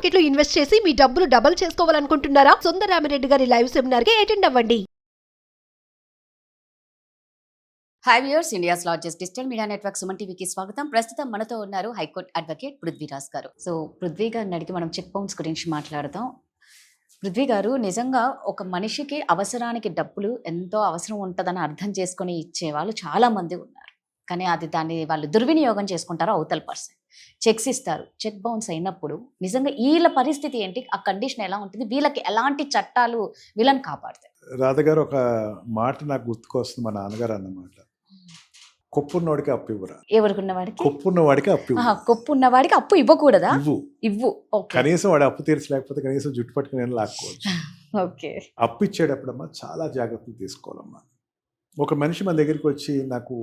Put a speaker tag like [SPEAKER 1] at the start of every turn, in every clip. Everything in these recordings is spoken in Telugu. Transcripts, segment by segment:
[SPEAKER 1] మార్కెట్ లో ఇన్వెస్ట్ చేసి మీ డబ్బులు డబుల్ చేసుకోవాలనుకుంటున్నారా? సుందరరామిరెడ్డి గారి లైవ్ సెమినార్ కి అటెండ్ అవ్వండి.
[SPEAKER 2] Hi viewers, India's largest digital media network Suman టీవీకి స్వాగతం. ప్రస్తుతం మనతో ఉన్నారు హైకోర్టు అడ్వకేట్ పృథ్వీరాజ్ గారు. సో పృథ్వీ గారిని అడిగి మనం చెక్ బౌన్స్ గురించి మాట్లాడదాం. పృథ్వీ గారు, నిజంగా ఒక మనిషికి అవసరానికి డబ్బులు ఎంతో అవసరం ఉంటుందని అర్థం చేసుకొని ఇచ్చే వాళ్ళు చాలా మంది ఉన్నారు. కానీ దాన్ని వాళ్ళు దుర్వినియోగం చేసుకుంటారు. అవతల పర్సన్ చెక్స్ ఇస్తారు, చెక్ బౌన్స్ అయినప్పుడు నిజంగా వీళ్ళ పరిస్థితి ఏంటి? ఆ కండిషన్ ఎలా ఉంటుంది? వీళ్ళకి ఎలాంటి చట్టాలు వీళ్ళని కాపాడుతాయి?
[SPEAKER 3] రాధగారు, ఒక మాట నాకు గుర్తుకొస్తుంది. మా నాన్నగారు అన్నమాట, కొప్పున్నవాడికి అప్పు ఇవ్వరా.
[SPEAKER 2] ఎవరుకున్నవాడికి?
[SPEAKER 3] కొప్పున్నవాడికి అప్పు.
[SPEAKER 2] కొప్పు ఉన్నవాడికి అప్పు ఇవ్వకూడదా?
[SPEAKER 3] ఇవ్వు. కనీసం వాడు అప్పు తీర్చలేకపోతే కనీసం జుట్టు పట్టుకుని లాక్కోవచ్చు.
[SPEAKER 2] ఓకే.
[SPEAKER 3] అప్పు ఇచ్చేటప్పుడమ్మా చాలా జాగ్రత్తలు తీసుకోవాలమ్మా. ఒక మనిషి మన దగ్గరికి వచ్చి నాకు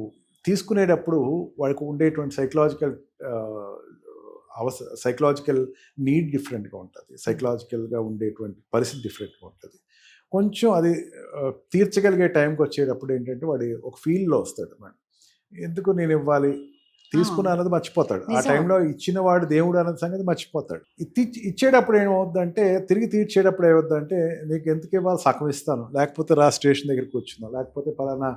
[SPEAKER 3] తీసుకునేటప్పుడు వాడికి ఉండేటువంటి సైకలాజికల్ నీడ్ డిఫరెంట్గా ఉంటుంది. సైకలాజికల్గా ఉండేటువంటి పరిస్థితి డిఫరెంట్గా ఉంటుంది. కొంచెం అది తీర్చగలిగే టైంకి వచ్చేటప్పుడు ఏంటంటే వాడు ఒక ఫీల్డ్లో వస్తాడు. మేడం, ఎందుకు నేను ఇవ్వాలి, తీసుకున్నా అన్నది మర్చిపోతాడు. ఆ టైంలో ఇచ్చిన వాడు దేవుడు అన్నది సంగతి మర్చిపోతాడు. ఇచ్చేటప్పుడు ఏమవుద్దంటే, తిరిగి తీర్చేటప్పుడు ఏమవుద్దంటే, నీకు ఎందుకు ఇవ్వాలి, సగం ఇస్తాను, లేకపోతే స్టేషన్ దగ్గరికి కూర్చుందాం, లేకపోతే పలానా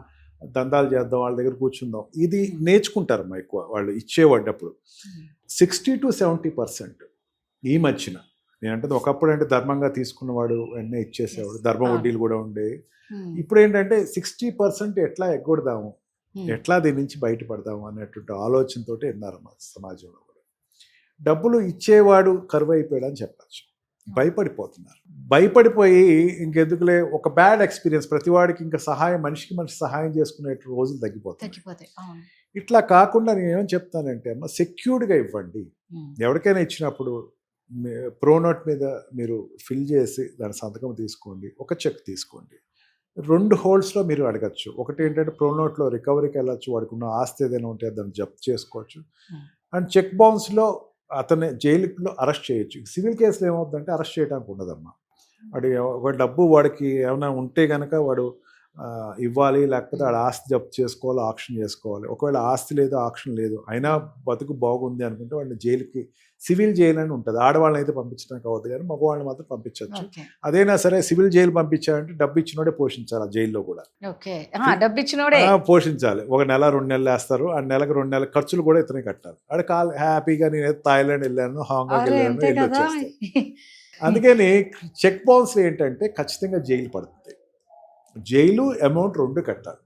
[SPEAKER 3] దందాలు చేద్దాం, వాళ్ళ దగ్గర కూర్చుందాం. ఇది నేర్చుకుంటారమ్మా ఎక్కువ వాళ్ళు ఇచ్చేవాడప్పుడు. 60 to 70% ఈ మధ్యన నేనంటే, ఒకప్పుడు అంటే ధర్మంగా తీసుకున్నవాడు వెంటనే ఇచ్చేసేవాడు, ధర్మ వడ్డీలు కూడా ఉండేవి. ఇప్పుడు ఏంటంటే 60% ఎట్లా ఎగ్గొడదాము, ఎట్లా దీని నుంచి బయటపడదాము అనేటువంటి ఆలోచనతో ఉన్నారమ్మా సమాజంలో కూడా. డబ్బులు ఇచ్చేవాడు కరువు అయిపోయాడు అని చెప్పచ్చు. భయపడిపోతున్నారు. భయపడిపోయి ఇంకెందుకులే, ఒక బ్యాడ్ ఎక్స్పీరియన్స్, ప్రతివాడికి ఇంకా మనిషికి మనిషి సహాయం చేసుకునే రోజులు తగ్గిపోతాయి. ఇట్లా కాకుండా నేను ఏమని చెప్తానంటే అమ్మ, సెక్యూర్డ్గా ఇవ్వండి. ఎవరికైనా ఇచ్చినప్పుడు ప్రోనోట్ మీద మీరు ఫిల్ చేసి దాని సంతకం తీసుకోండి, ఒక చెక్ తీసుకోండి. 2 హోల్డ్స్లో మీరు అడగచ్చు. ఒకటి ఏంటంటే, ప్రోనోట్లో రికవరీకి వెళ్ళచ్చు, వాడికి ఉన్న ఆస్తి ఏదైనా ఉంటే దాన్ని జప్తు చేసుకోవచ్చు. అండ్ చెక్ బౌన్స్లో అతన్ని జైలులో అరెస్ట్ చేయొచ్చు. సివిల్ కేసులో ఏమవుతుందంటే అరెస్ట్ చేయడానికి ఉండదమ్మా. వాడి డబ్బు వాడికి ఏమైనా ఉంటే కనుక వాడు ఇవ్వాలి, లేకపోతే వాడు ఆస్తి జప్తు చేసుకోవాలి, ఆక్షన్ చేసుకోవాలి. ఒకవేళ ఆస్తి లేదు, ఆక్షన్ లేదు, అయినా బతుకు బాగుంది అనుకుంటే వాడిని జైలుకి, సివిల్ జైలు అని ఉంటుంది. ఆడవాళ్ళని అయితే పంపించడానికి అవ్వదు, కానీ మగవాళ్ళని మాత్రం పంపించవచ్చు. అదైనా సరే సివిల్ జైలు పంపించాలంటే డబ్బు ఇచ్చినోడే పోషించాలి. ఆ జైల్లో కూడా పోషించాలి. 1 నెల 2 నెలలు వేస్తారు. ఆ నెలకు 2 నెలల ఖర్చులు కూడా ఇతనే కట్టాలి. ఆడ హ్యాపీగా నేను థాయిలాండ్ వెళ్ళాను, హాంకాంగ్ వెళ్ళాను, వెళ్ళి వచ్చేస్తాను. అందుకని చెక్ బౌన్స్ ఏంటంటే ఖచ్చితంగా జైలు పడుతుంది. జైలు అమౌంట్ 2 కట్టాలి.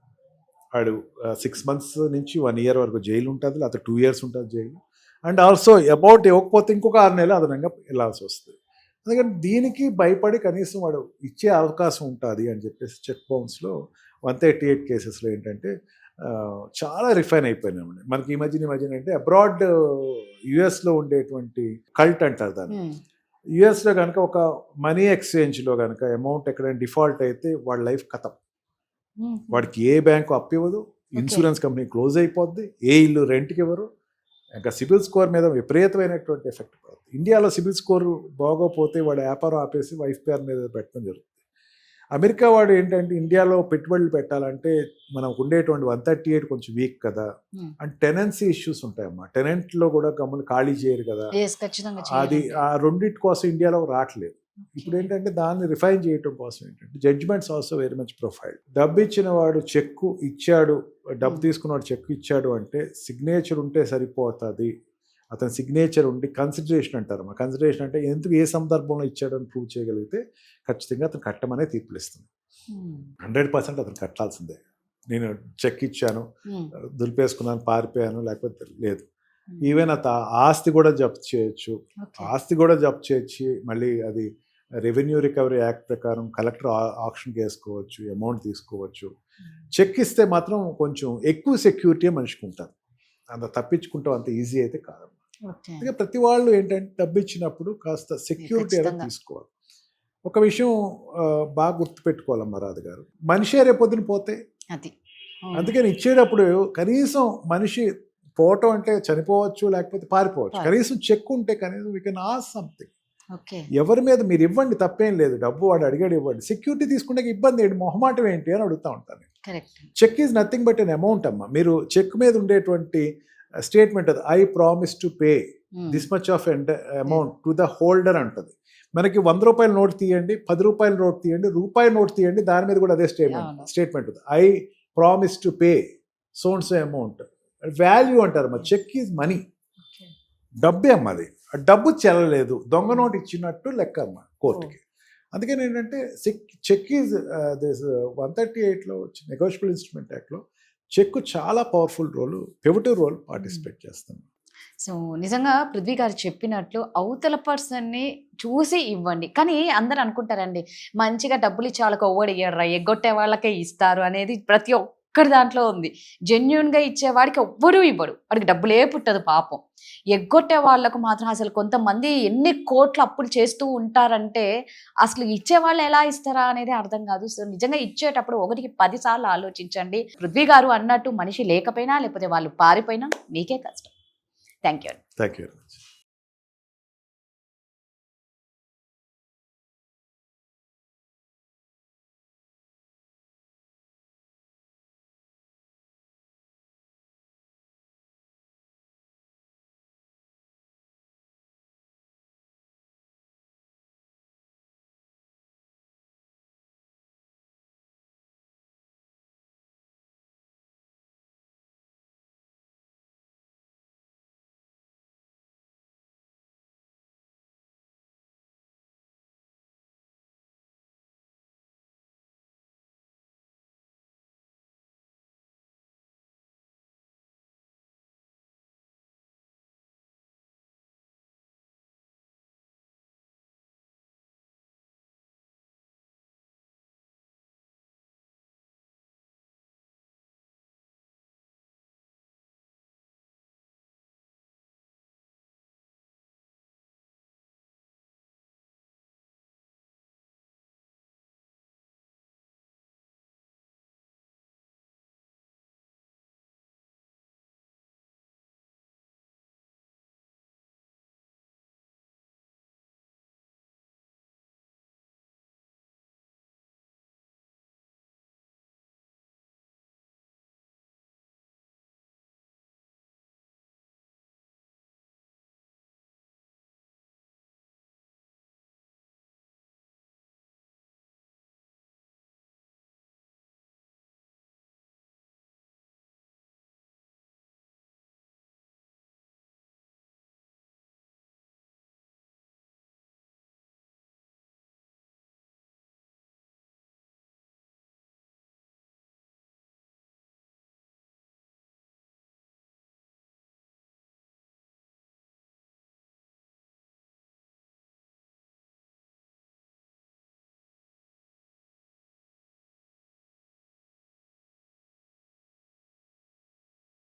[SPEAKER 3] వాడు 6 months నుంచి 1 year వరకు జైలు ఉంటుంది, లేకపోతే 2 years ఉంటుంది జైలు. అండ్ ఆల్సో అమౌంట్ ఇవ్వకపోతే ఇంకొక 6 నెలలు అదనంగా వెళ్ళాల్సి వస్తుంది. అందుకని దీనికి భయపడి కనీసం వాడు ఇచ్చే అవకాశం ఉంటుంది అని చెప్పేసి చెక్ బౌన్స్లో 138 కేసెస్లో ఏంటంటే చాలా రిఫైన్ అయిపోయినామండి. మనకి ఈ మధ్యన అంటే అబ్రాడ్ యుఎస్లో ఉండేటువంటి కల్ట్ అంటారు దాన్ని. యుఎస్లో కనుక ఒక మనీ ఎక్స్చేంజ్లో కనుక అమౌంట్ ఎక్కడైనా డిఫాల్ట్ అయితే వాడి లైఫ్ ఖతం. వాడికి ఏ బ్యాంకు అప్పివ్వదు, ఇన్సూరెన్స్ కంపెనీ క్లోజ్ అయిపోద్ది, ఏ ఇల్లు రెంట్కి ఇవ్వరు. ఇంకా సిబిల్ స్కోర్ మీద విపరీతమైనటువంటి ఎఫెక్ట్ పడుతుంది. ఇండియాలో సిబిల్ స్కోర్ బాగోపోతే వాడు వ్యాపారం ఆపేసి వైఫ్ పేరు మీద పెట్టడం జరుగుతుంది. అమెరికా వాడు ఏంటంటే, ఇండియాలో పెట్టుబడులు పెట్టాలంటే మనకు ఉండేటువంటి 138 కొంచెం వీక్ కదా, అండ్ టెనెన్సీ ఇష్యూస్ ఉంటాయమ్మా. టెనెంట్లో కూడా గమ్ములు ఖాళీ చేయరు కదా, అది ఆ రెండింటి కోసం ఇండియాలో రావట్లేదు. ఇప్పుడు ఏంటంటే దాన్ని రిఫైన్ చేయడం కోసం ఏంటంటే judgements also very much profile. డబ్బు ఇచ్చిన వాడు చెక్కు ఇచ్చాడు, డబ్బు తీసుకున్నవాడు చెక్కు ఇచ్చాడు అంటే సిగ్నేచర్ ఉంటే సరిపోతుంది. అతని సిగ్నేచర్ ఉండి కన్సిడరేషన్ అంటారు. కన్సిడరేషన్ అంటే ఎందుకు, ఏ సందర్భంలో ఇచ్చాడని ప్రూవ్ చేయగలిగితే ఖచ్చితంగా అతను కట్టమనే తీర్పులు ఇస్తుంది. 100% అతను కట్టాల్సిందే. నేను చెక్ ఇచ్చాను, దులిపేసుకున్నాను, పారిపోయాను, లేకపోతే లేదు. ఈవెన్ ఆస్తి కూడా జప్తు చేయొచ్చు. ఆస్తి కూడా జప్తు చేయొచ్చు. మళ్ళీ అది రెవెన్యూ రికవరీ యాక్ట్ ప్రకారం కలెక్టర్ ఆక్షన్కి వేసుకోవచ్చు, అమౌంట్ తీసుకోవచ్చు. చెక్ ఇస్తే మాత్రం కొంచెం ఎక్కువ సెక్యూరిటీ మనిషికి ఉంటుంది. అంత తప్పించుకుంటాం అంత ఈజీ అయితే కాదు. అందుకే ప్రతి వాళ్ళు ఏంటంటే డబ్బు ఇచ్చినప్పుడు కాస్త సెక్యూరిటీ అనేది తీసుకోవాలి. ఒక విషయం బాగా గుర్తుపెట్టుకోవాలమ్మా రాధ గారు, మనిషే రేపొద్దున పోతే. అందుకని ఇచ్చేటప్పుడు కనీసం మనిషి పోవటం అంటే చనిపోవచ్చు, లేకపోతే పారిపోవచ్చు, కనీసం చెక్ ఉంటే కనీసం వీ కెన్ ఆస్క్ సంథింగ్. ఎవరి మీద మీరు ఇవ్వండి, తప్పేం లేదు. డబ్బు వాడు అడిగాడు ఇవ్వండి. సెక్యూరిటీ తీసుకుంటే ఇబ్బంది ఏంటి, మొహమాటం ఏంటి అని అడుగుతూ ఉంటాను. Cheque is nothing but an amount అమ్మా. మీరు చెక్ మీద ఉండేటువంటి స్టేట్మెంట్ అది, I promise to pay this much of amount to the holder అంటది. మనకి 100 రూపాయల నోట్ తీయండి, 10 రూపాయల నోట్ తీయండి, రూపాయి నోట్ తీయండి, దాని మీద కూడా అదే స్టేట్మెంట్ ఉంది. I promise to pay so and so amount. Value అంటారు అమ్మా. చెక్ ఈజ్ మనీ, డబ్బే అమ్మ అది. ఆ డబ్బు చెల్లలేదు, దొంగ నోట్ ఇచ్చినట్టు లెక్క అమ్మ కోర్టుకి. అందుకని ఏంటంటే చెక్ ఈజ్ దిస్ 138లో నెగోషియబుల్ ఇన్స్ట్రుమెంట్ యాక్ట్లో చెక్ చాలా powerful role, pivotal role participate చేస్తుంది.
[SPEAKER 2] సో నిజంగా పృథ్వీ గారు చెప్పినట్లు అవతల పర్సన్ని చూసి ఇవ్వండి. కానీ అందరు అనుకుంటారండి మంచిగా డబ్బులు ఇచ్చే వాళ్ళకి ఓడి ఇయ్యడరా, ఎగ్గొట్టే వాళ్ళకే ఇస్తారు అనేది ప్రతి ఒక్కరి దాంట్లో ఉంది. జెన్యున్గా ఇచ్చేవాడికి ఎవ్వరూ ఇవ్వడు, వాడికి డబ్బులే పుట్టదు పాపం. ఎగ్గొట్టే వాళ్ళకు మాత్రం అసలు కొంతమంది ఎన్ని కోట్లు అప్పులు చేస్తూ ఉంటారంటే అసలు ఇచ్చేవాళ్ళు ఎలా ఇస్తారా అనేది అర్థం కాదు. సో నిజంగా ఇచ్చేటప్పుడు 1కి 10 సార్లు ఆలోచించండి. పృథ్వీ గారు అన్నట్టు మనిషి లేకపోయినా లేకపోతే వాళ్ళు పారిపోయినా మీకే కష్టం. Thank you.
[SPEAKER 3] Thank you very much.